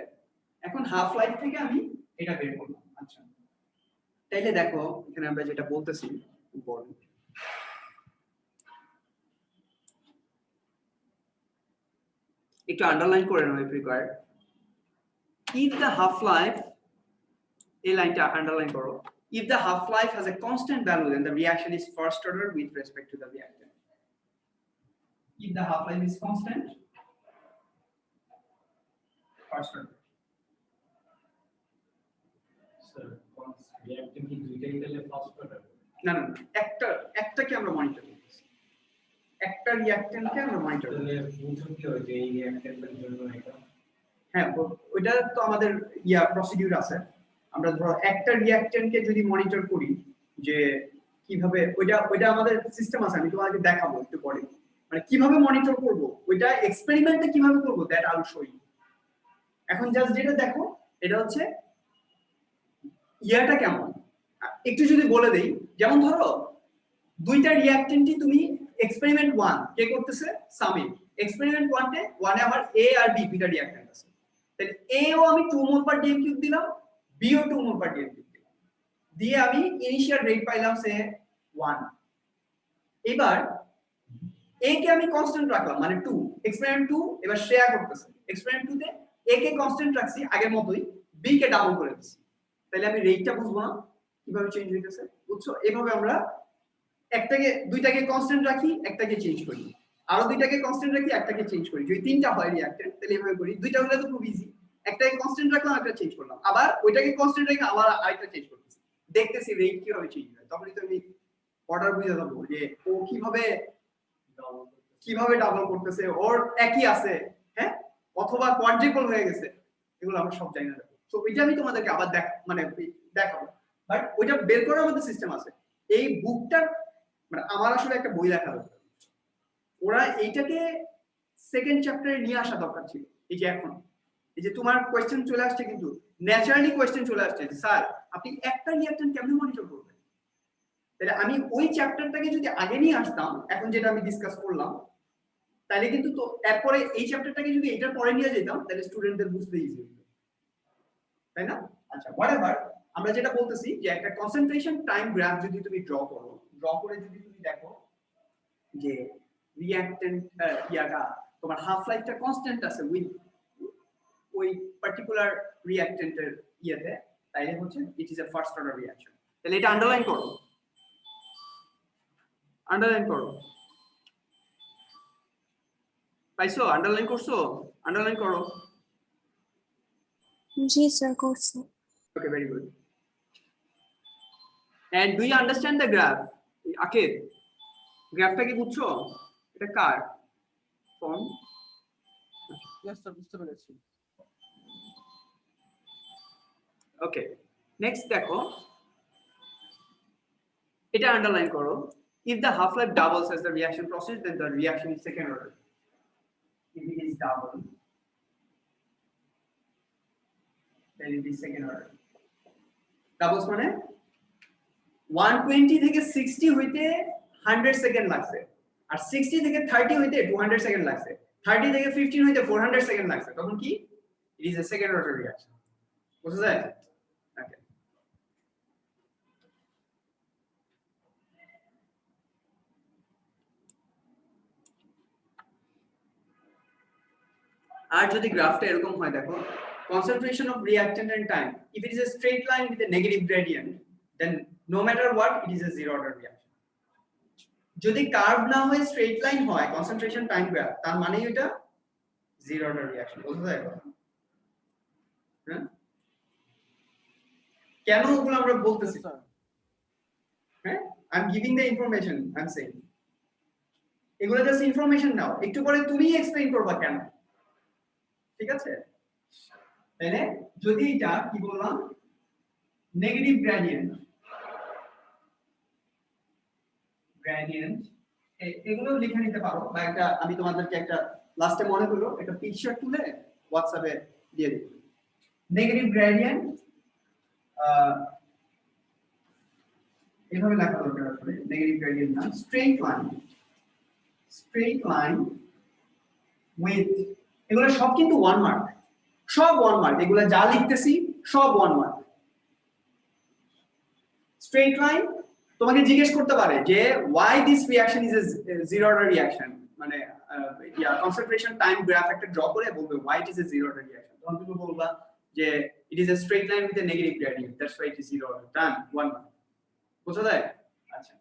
এখন হাফ লাইফ থেকে আমি এটা বের করলাম। আচ্ছা, তাইলে দেখো এখানে আমরা যেটা বলতেছি, ইম্পর্টেন্ট, একটু আন্ডারলাইন করে নাও if required. If the half life, এই লাইনটা আন্ডারলাইন করো, if the half life has a constant value then the reaction is first order with respect to the reactant. If the half life is constant, first order. Sir, reactant কি দুইটাই তাহলে first order? না না, একটাকে আমরা monitor করতেছি, একটা রিঅ্যাক্ট্যান্টকে আমরা মনিটর করতেছি। তাহলে বুঝো কি হয় যে এই রিঅ্যাক্ট্যান্টের জন্য এটা? হ্যাঁ, ওইটা তো আমাদের প্রসিডিউর আছে। আমরা ধরো একটা রিঅ্যাক্ট্যান্টকে যদি মনিটর করি যে কিভাবে, ওইটা আমাদের সিস্টেম আছে, আমি তোমাকে দেখাবো একটু পরে, মানে কিভাবে মনিটর করব, ওইটা এক্সপেরিমেন্টে কিভাবে করব, that I will show you. এখন জাস্ট যেটা দেখো, এটা হচ্ছে ইয়াটা কেমন একটু যদি বলে দেই, যেমন ধরো দুইটা রিঅ্যাকটেন্টই তুমি এক্সপেরিমেন্ট 1 কে করতেছে সামিট, এক্সপেরিমেন্ট 1 এ আমার A আর B দুইটা রিঅ্যাকটেন্ট আছে, তাহলে A ও আমি 2 মোল পার ডিএম কিউব দিলাম, B ও 2 মোল পার ডিএম কিউব দিলাম, দিয়ে আমি ইনিশিয়াল রেট পাইলাম সে 1। এবার A কে আমি কনস্ট্যান্ট রাখলাম মানে 2, এক্সপেরিমেন্ট 2 এবার শেয়ার করতেছে, এক্সপেরিমেন্ট 2 তে A কে কনস্ট্যান্ট রাখছি আগের মতোই, B কে ডাবল করে দিছি, তাহলে আমি রেটটা বুঝবো না কিভাবে চেঞ্জ হইতেছে, বুঝছো? এভাবে আমরা দুইটাকে কনস্ট্যান্ট রাখি, একটাকে চেঞ্জ করি, আরো দুইটাকে কনস্ট্যান্ট রাখি, একটাকে চেঞ্জ করি, যদি তিনটা হয় রিঅ্যাকটেন্ট তাহলে এভাবে করি, দুইটা হলে তো খুব ইজি, একটাকে কনস্ট্যান্ট রাখলাম একটা চেঞ্জ করলাম, আবার ওইটাকে কনস্ট্যান্ট রেখে আবার আরেকটা চেঞ্জ করতেছি, দেখতেছি রেট কিভাবে চেঞ্জ হয়, তখনই তো আমি অর্ডার বুঝে যাবো যে ও কিভাবে ডাবল করতেছে, ওর একই আছে হ্যাঁ অথবা কোয়াড্রিপল হয়ে গেছে, এগুলো আমরা সব জানি না। তো ওইটা আমি তোমাদেরকে আবার দেখাবো, বাট ওইটা বের করার আমাদের সিস্টেম আছে। এই বুকটার মানে আমার আসলে একটা বই লেখা দরকার, ওরা এইটাকে সেকেন্ড চ্যাপ্টারে নিয়ে আসা দরকার ছিল। এই যে এখন এই যে তোমার কোশ্চেন চলে আসছে, কিন্তু ন্যাচারালি কোশ্চেন চলে আসছে যে স্যার আপনি একটা রিঅ্যাকশন কেমনে মনিটর করবেন, তাহলে আমি ওই চ্যাপ্টারটাকে যদি আগে নিয়ে আসতাম, এখন যেটা আমি ডিসকাস করলাম, তাহলে কিন্তু তো এরপরে এই চ্যাপ্টারটাকে যদি এটার পরে নিয়ে যেতাম তাহলে স্টুডেন্টদের বুঝতে ইজি হতো, তাই না? আচ্ছা হোয়াটএভার, আমরা যেটা বলতেছি যে একটা কনসেন্ট্রেশন টাইম গ্রাফ যদি তুমি ড্র করে যদি তুমি দেখো যে রিঅ্যাকটেন্ট ইয়াটা তোমার হাফ লাইফটা কনস্ট্যান্ট আছে উইথ ওই পার্টিকুলার রিঅ্যাকটেন্টের ইয়েতে, তাইলে হচ্ছে it is a first order reaction. তাহলে এটা আন্ডারলাইন করো, পাইছো? আন্ডারলাইন করছো? আন্ডারলাইন করো। জি স্যার করছি। Okay, very good. And do you understand the graph? Akid, গ্রাফটা কি বুঝছো? এটা কার ফর্ম? Yes sir, বুঝতে পেরেছি। ওকে, নেক্সট দেখো, এটা আন্ডারলাইন করো। If the half life doubles as the reaction process, then the reaction is second order. If it is double, then it is second order. Doubles মানে 120 থেকে 60 হইতে 100 সেকেন্ড লাগছে, আর 60 থেকে 30 হইতে 200 সেকেন্ড লাগছে, 30 থেকে 15 হইতে 400 সেকেন্ড লাগছে, তখন কি? It is a second order reaction. বুঝা যায়? ওকে, আর যদি গ্রাফটা এরকম হয় দেখো, concentration of reactant and time, if it is a straight line with a negative gradient, then no matter what it is a zero order reaction. যদি curve না হয় স্ট্রেট লাইন হয় কনসেন্ট্রেশন টাইম গ্রাফ, তার মানে এটা zero order reaction. বুঝা যায়? হ্যাঁ, কেন ওগুলো আমরা বলতেছি? হ্যাঁ, I am giving the information, I am saying এগুলো জাস্ট ইনফরমেশন নাও, একটু পরে তুমি এক্সপ্লেইন করবা কেন, ঠিক আছে? তাহলে যদি এটা কি বললাম নেগেটিভ গ্রেডিয়েন্ট এগুলো লিখে নিতে পারো, বা একটা আমি তোমাদেরকে একটা লাস্টে মনে করলো একটা পিকচার তুলে হোয়াটসঅ্যাপে দিয়ে দিই। নেগেটিভ গ্রেডিয়েন্ট এভাবে লেখা দরকার আসলে, নেগেটিভ গ্রেডিয়েন্ট না, স্ট্রেট লাইন উইথ, এগুলো সব কিন্তু 1 মার্ক, সব 1 মার্ক, এগুলো যা লিখতেছি সব 1 মার্ক। স্ট্রেট লাইন তোমাকে জিজ্ঞেস করতে পারে যে why this reaction is a zero order reaction, মানে concentration time graph একটা ড্র করে বলবে why it is a zero order reaction, তখন তুমি বলবা যে it is a straight line with a negative gradient, that's why it is zero order, done, 1 mark। বুঝা যায়? আচ্ছা,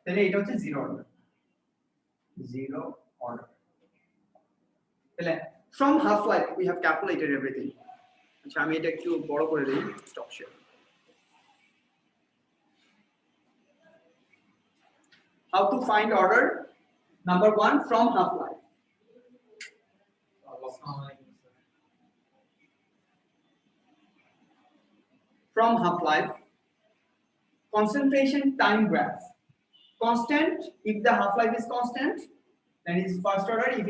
তাহলে এটা হচ্ছে জিরো অর্ডার, তাহলে from half life we have calculated everything। আচ্ছা, আমি এটা একটু বড় করে দেই, stop share. How to find order? Number 1, from half life. From half life, concentration time graph. Constant, if the half life is constant, then it is first order. If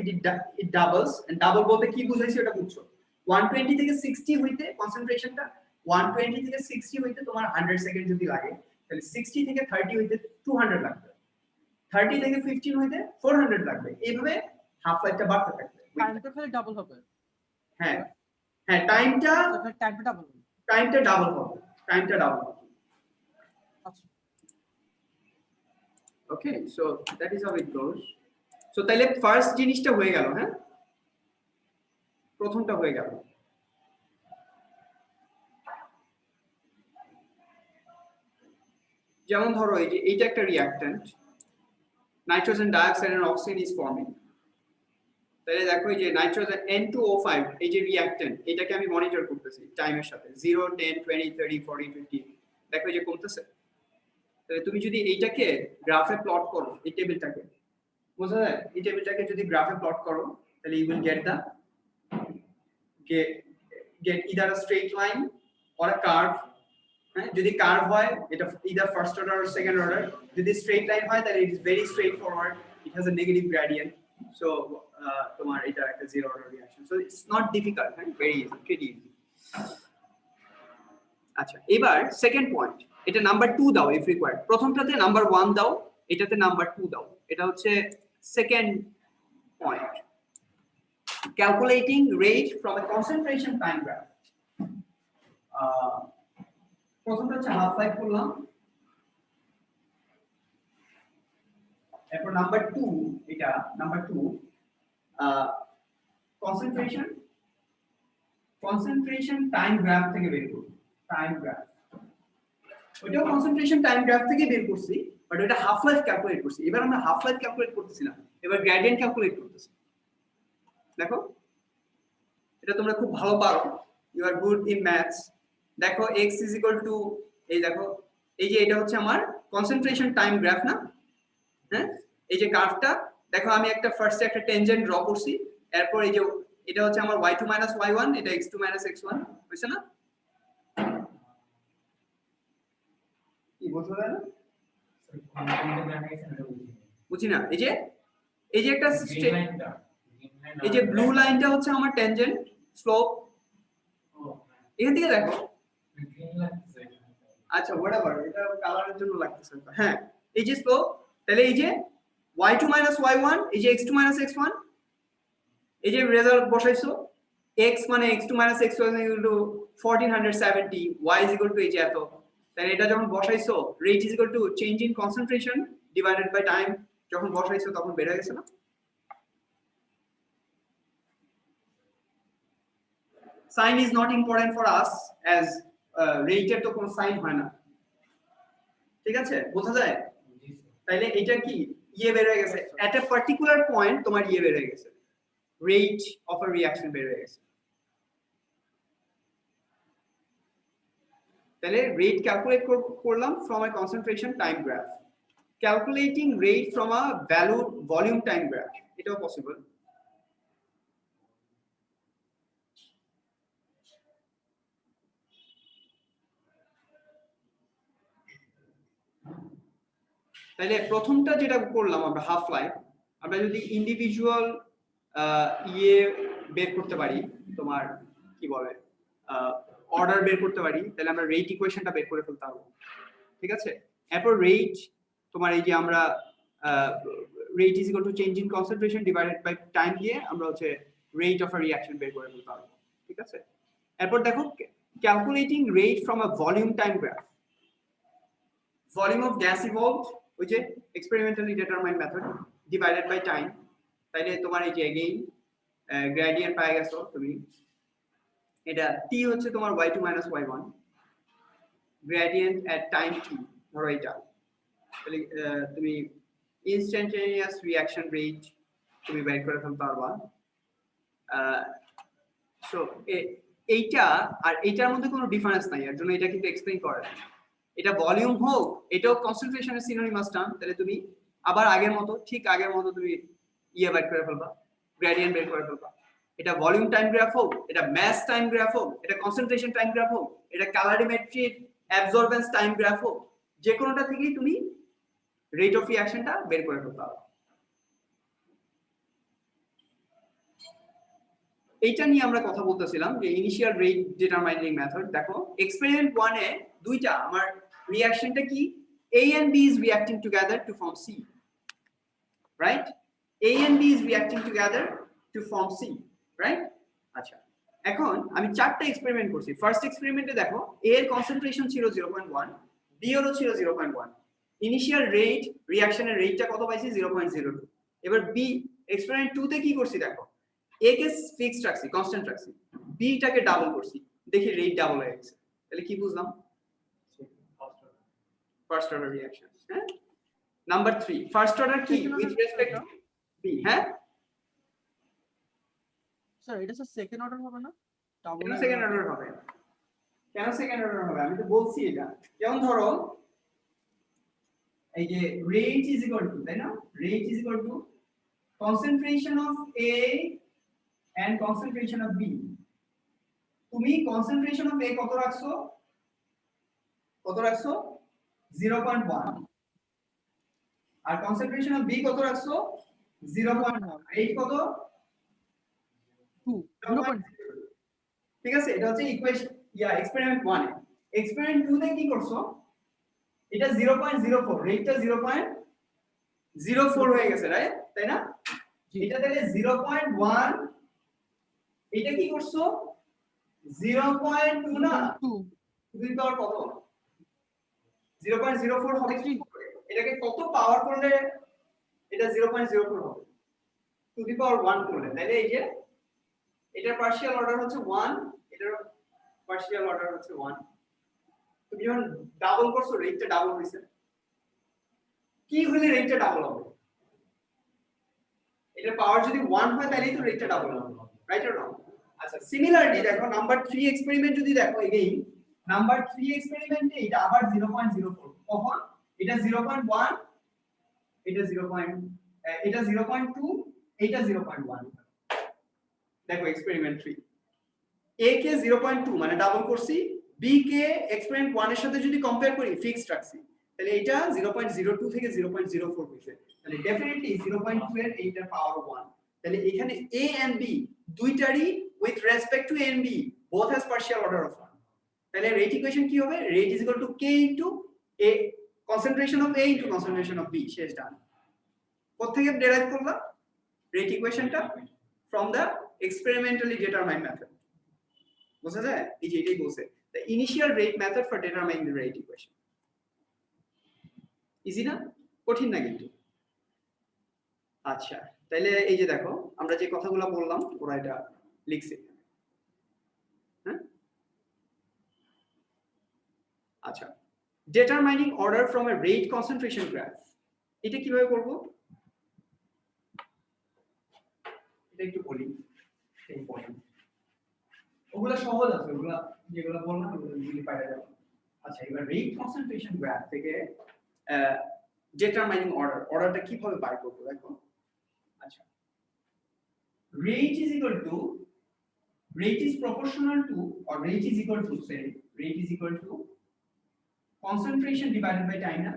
it doubles, and double bolte ki bujhaichi eta buঝছো, 120 থেকে 60 হইতে কনসেন্ট্রেশনটা 120 থেকে 60 হইতে তোমার 100 second যদি লাগে তাহলে 60 থেকে 30 হইতে 200 লাগবে, 30 থেকে 15 হইতে 400 লাগবে, এইভাবে হাফ লাইফটা বাড়তে থাকবে। টাইমটা খালি ডাবল হবে। হ্যাঁ হ্যাঁ, টাইমটা টাইমটা ডাবল হবে। ডাবল হবে, টাইমটা ডাবল হবে। আচ্ছা okay, so that is how it goes. So তাহলে ফার্স্ট জিনিসটা হয়ে গেল, হ্যাঁ প্রথমটা হয়ে গেল। যেমন ধরো এই যে এইটা একটা reactant, nitrogen dioxide and oxygen is forming. তাহলে দেখো এই যে নাইট্রোজেন N2O5 এই যে রিঅ্যাক্ট্যান্ট, এটাকে আমি মনিটর করতেছি টাইমের সাথে 0 10 20 30 40 50, দেখো এই যে কমতেছে। তাহলে তুমি যদি এইটাকে গ্রাফে প্লট করো, এই টেবিলটাকে, বোঝা যায়, এই টেবিলটাকে যদি গ্রাফে প্লট করো তাহলে you will get either a straight line or a curve। হ্যাঁ, যদি কার্ভ হয় এটা either first order or second order, যদি straight line হয় তাহলে it is very straightforward, it has a negative gradient, so তোমার এটা একটা zero order reaction, so it's not difficult, হ্যাঁ very easy, pretty easy। আচ্ছা, এবার সেকেন্ড পয়েন্ট, এটা নাম্বার 2 দাও if required, প্রথমটাতে নাম্বার 1 দাও, এটাতে নাম্বার 2 দাও, এটা হচ্ছে second point. Calculating rate from a concentration time graph। প্রথমটা হচ্ছে হাফ লাইফ করলাম, এরপর নাম্বার 2, এটা নাম্বার 2 কনসেন্ট্রেশন টাইম গ্রাফ থেকে বের করব, টাইম গ্রাফ, ওইটাও কনসেন্ট্রেশন টাইম গ্রাফ থেকে বের করছি, বাট ওটা হাফ লাইফ ক্যালকুলেট করছি। এবার আমরা হাফ লাইফ ক্যালকুলেট করতেছি না, এবার গ্রেডিয়েন্ট ক্যালকুলেট করতেছি। দেখো এটা তোমরা খুব ভালো পারো, you are good in maths. দেখো x ইজ ইকুয়াল টু, এই দেখো এই যে এটা হচ্ছে আমার কনসেন্ট্রেশন টাইম গ্রাফ না, হ্যাঁ এই যে কার্ভটা দেখো, আমি একটা ফার্স্টে একটা টেনজেন্ট ড্র করছি, এরপর এই যে এটা হচ্ছে আমার y2 y1, এটা x2 x1, বুঝছো না? কি বুঝছো না? বুঝি না, এই যে একটা এই যে ব্লু লাইনটা হচ্ছে আমার টেনজেন্ট স্লোপ, এখান থেকে দেখো, আচ্ছা হোয়াটএভার, এটা কালারের জন্য লাগতেছে, হ্যাঁ এই যে স্লোপ, তাহলে এই যে y2 y1, এই যে x2 x1, এই যে রেজাল্ট বসাইছো, x মানে x2 x1 1470, y এই যে এত, তাহলে এটা যখন বসাইছো rate is equal to change in concentration divided by time, যখন বসাইছো তখন বের হয়ে গেছে না? Sign is not important for us as rate এর তো কোনো সাইন হয় না, ঠিক আছে, বোঝা যায়? তাইলে এটা কি ইয়ে বের হয়ে গেছে, at a particular point তোমার ইয়ে বের হয়ে গেছে, rate of a reaction বের হয়ে গেছে। তাহলে rate calculate করলাম from a concentration time graph, calculating rate from a volume time graph, এটাও পসিবল। তাহলে প্রথমটা যেটা করলাম আমরা হাফ লাইফ, আমরা যদি ইন্ডিভিজুয়াল ইয়ে বের করতে পারি, তোমার কি বলে অর্ডার বের করতে পারি, তাহলে আমরা রেট ইকুয়েশনটা বের করে ফেলতে পারবো, ঠিক আছে? এরপর রেট তোমার এই যে আমরা rate is equal to change in concentration divided by time দিয়ে আমরা হচ্ছে রেট অফ আ রিঅ্যাকশন বের করে ফেলতে পারবো, ঠিক আছে? এরপর দেখো calculating rate from a volume time graph, volume of gas evolved, which is experimentally determined method, divided by time, তাইলে তোমার এই যে again gradient পাই গেছো তুমি, এটা t হচ্ছে তোমার y2 y1, gradient at time t ধরো এটা, তাহলে তুমি instantaneous reaction rate তুমি বের করে ফেলতে পারবা। সো এইটা আর এইটার মধ্যে কোনো ডিফারেন্স নাই, এর জন্য এটা কিন্তু এক্সপ্লেইন করে না, এটা ভলিউম হোক এটাও কনসেন্ট্রেশনের সিনোনিমাস টার্ম, তাহলে তুমি আবার আগের মতো ঠিক আগের মতো তুমি ইয়ে বের করে ফেলবা, গ্রেডিয়েন্ট বের করে ফেলবা। এটা ভলিউম টাইম গ্রাফ হোক, এটা মাস টাইম গ্রাফ হোক, এটা কনসেন্ট্রেশন টাইম গ্রাফ হোক, এটা ক্যালোরিমেট্রিক অ্যাবজর্বেন্স টাইম গ্রাফ হোক, যে কোনোটা থেকেই তুমি রেট অফ রিঅ্যাকশনটা বের করে ফেলতে পারো। এইটা নিয়ে আমরা কথা বলতেছিলাম যে ইনিশিয়াল রেট ডিটারমাইনিং মেথড। দেখো এক্সপেরিমেন্ট 1 এ দুইটা আমার রিঅ্যাকশনটা কি, A and B is reacting together to form C, right? A and B is reacting together to form C, right? আচ্ছা, এখন আমি চারটা এক্সপেরিমেন্ট করছি। ফার্স্ট এক্সপেরিমেন্টে দেখো A এর কনসেন্ট্রেশন ছিল 0.1, B এরও ছিল 0.1। ইনিশিয়াল রেট রিঅ্যাকশনের রেটটা কত পাইছি 0.02। এবার বি এক্সপেরিমেন্ট 2 তে কি করছি দেখো, A কে ফিক্সড রাখছি, কনস্ট্যান্ট রাখছি, B টাকে ডাবল করছি, দেখি রেট ডাবল হয়ে গেছে। তাহলে কি বুঝলাম? First order reaction. হ্যাঁ, নাম্বার 3 ফার্স্ট অর্ডার কি উইথ রেসপেক্ট টু B। হ্যাঁ স্যার এটা স্যার সেকেন্ড অর্ডার হবে না? ডাবল কেন সেকেন্ড অর্ডার হবে? কেন সেকেন্ড অর্ডার হবে? আমি তো বলছি এটা। যেমন ধরো এই যে রেট ইজ ইকুয়াল টু, তাই না, rate is equal two concentration of A and concentration of B। তুমি কনসেন্ট্রেশন অফ A কত রাখছো? কত রাখছো? 0.1। আর কনসেন্ট্রেশন অফ B কত রাখছো? 0.1। এই কত? 2 0.2। ঠিক আছে, এটা হচ্ছে ইকুয়েশন এক্সপেরিমেন্ট 1 এ। এক্সপেরিমেন্ট 2 তে কি করছো? এটা 0.04, রেটটা 0.04 হয়ে গেছে, রাইট? তাই না? এটা তাহলে 0.1, এটা কি করছো? 0.2 না, 2 দুই পাওয়ার কত? 0.04 হবে কি? এটাকে কত পাওয়ার করলে এটা 0.04 হবে? টু দি পাওয়ার 1 করলে। তাহলে এই যে এটার পার্শিয়াল অর্ডার হচ্ছে 1, এটার পার্শিয়াল অর্ডার হচ্ছে 1। তুমি যখন ডাবল করছো রেটটা ডাবল হইছে। কি হলে রেটটা ডাবল হবে? এটার পাওয়ার যদি 1 হয় তাহলেই তো রেটটা ডাবল হবে, রাইট অর রং? আচ্ছা, সিমিলারলি দেখো নাম্বার 3 এক্সপেরিমেন্ট যদি দেখো, এগেইন নাম্বার 3 এক্সপেরিমেন্টে এটা আবার 0.04। কখন? এটা 0.1, এটা 0.2, এটা 0.1। দেখো এক্সপেরিমেন্ট 3 A কে 0.2 মানে ডাবল করছি, B কে এক্সপেরিমেন্ট 1 এর সাথে যদি কম্পেয়ার করি ফিক্সড রাখছি, তাহলে এটা 0.02 থেকে 0.04 হইছে। তাহলে ডেফিনেটলি 0.2 এর এইটার পাওয়ার 1। তাহলে এখানে A and B দুইটারই with respect to A and B both has partial order of 1। তাহলে রেট ইকুয়েশন কি হবে? Rate is equal to K into A, concentration of A into concentration of B। শেষ, done. কোথা থেকে derive করলাম rate ইকুয়েশনটা? From the experimentally determined method. বুঝা যায়? এই যে এটাই বলছে, the initial rate method for determining the rate equation। Easy না? কঠিন না কিন্তু। আচ্ছা, তাহলে এই যে দেখো আমরা যে কথাগুলো বললাম ওরা এটা লিখছে। হ্যাঁ, আচ্ছা, determining order from a rate concentration graph, এটা কিভাবে করব? এটা একটু বলি, ইম্পর্টেন্ট। ওগুলা সহজ আছে, ওগুলা যেগুলো বললাম ওগুলো ইজিলি পাওয়া যাবে। আচ্ছা, এবার রেট কনসেন্ট্রেশন গ্রাফ থেকে ডিটারমাইনিং অর্ডারটা কিভাবে বাই করব দেখো। আচ্ছা, rate is equal to, rate is proportional to, or rate is equal to, say rate is equal to concentration divided by time না,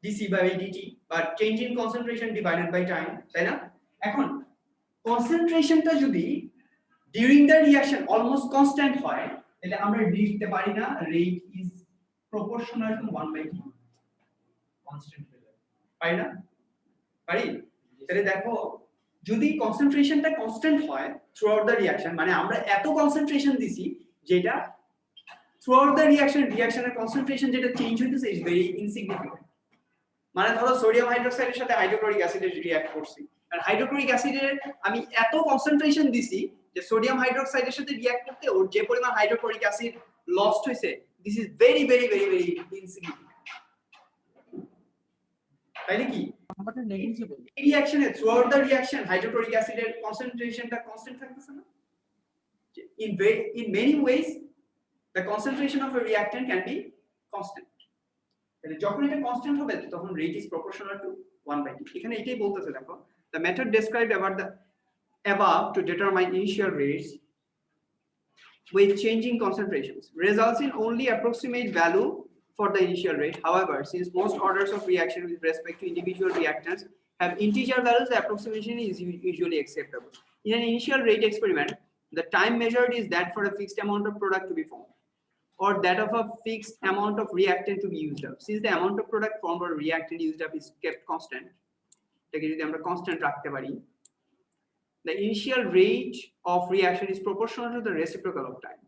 dc by dt, but change in concentration divided by time, তাই না? এখন কনসেন্ট্রেশনটা যদি during the reaction almost constant হয়, তাহলে আমরা লিখতে পারি না rate is proportional to 1/t। Constant হয়ে যাবে, পারি না? পারি। তাহলে দেখো যদি কনসেন্ট্রেশনটা কনস্ট্যান্ট হয় থ্রু আউট দ্য রিঅ্যাকশন, মানে আমরা এত কনসেন্ট্রেশন দিছি যেটা থ্রু আউট দ্য রিঅ্যাকশনের কনসেন্ট্রেশন যেটা চেঞ্জ হইতেছে ইজ ভেরি ইনসিগনিফিকেন্ট। মানে ধরো সোডিয়াম হাইড্রোক্সাইডের সাথে হাইড্রোক্লোরিক অ্যাসিডের রিঅ্যাক্ট করছি, আর হাইড্রোক্লোরিক অ্যাসিডের আমি এত কনসেন্ট্রেশন দিছি যে সোডিয়াম হাইড্রোক্সাইডের সাথে রিঅ্যাক্ট করতে ওর যে পরিমাণ হাইড্রোক্লোরিক অ্যাসিড লস্ট হইছে, this is very very very very insignificant. তাইলে কি নাম্বারটা নেগলিজিবল। রিঅ্যাকশনে throughout the reaction hydrochloric অ্যাসিডের কনসেন্ট্রেশনটা কনস্ট্যান্ট থাকতেছে না? In many ways the concentration of a reactant can be constant। তাহলে যখন এটা কনস্ট্যান্ট হবে তখন rate is proportional to 1/t। এখানে এটাই বলতেছে দেখো, the method described above to determine initial rates with changing concentrations results in only approximate value for the initial rate. However, since most orders of reaction with respect to individual reactants have integer values, the approximation is usually acceptable। In an initial rate experiment, the time measured is that for a fixed amount of product to be formed, or that of a fixed amount of reactant to be used up. Since the amount of product formed or reactant used up is kept constant, এটাকে যদি আমরা constant রাখতে পারি, the initial rate of reaction is proportional to the reciprocal of time.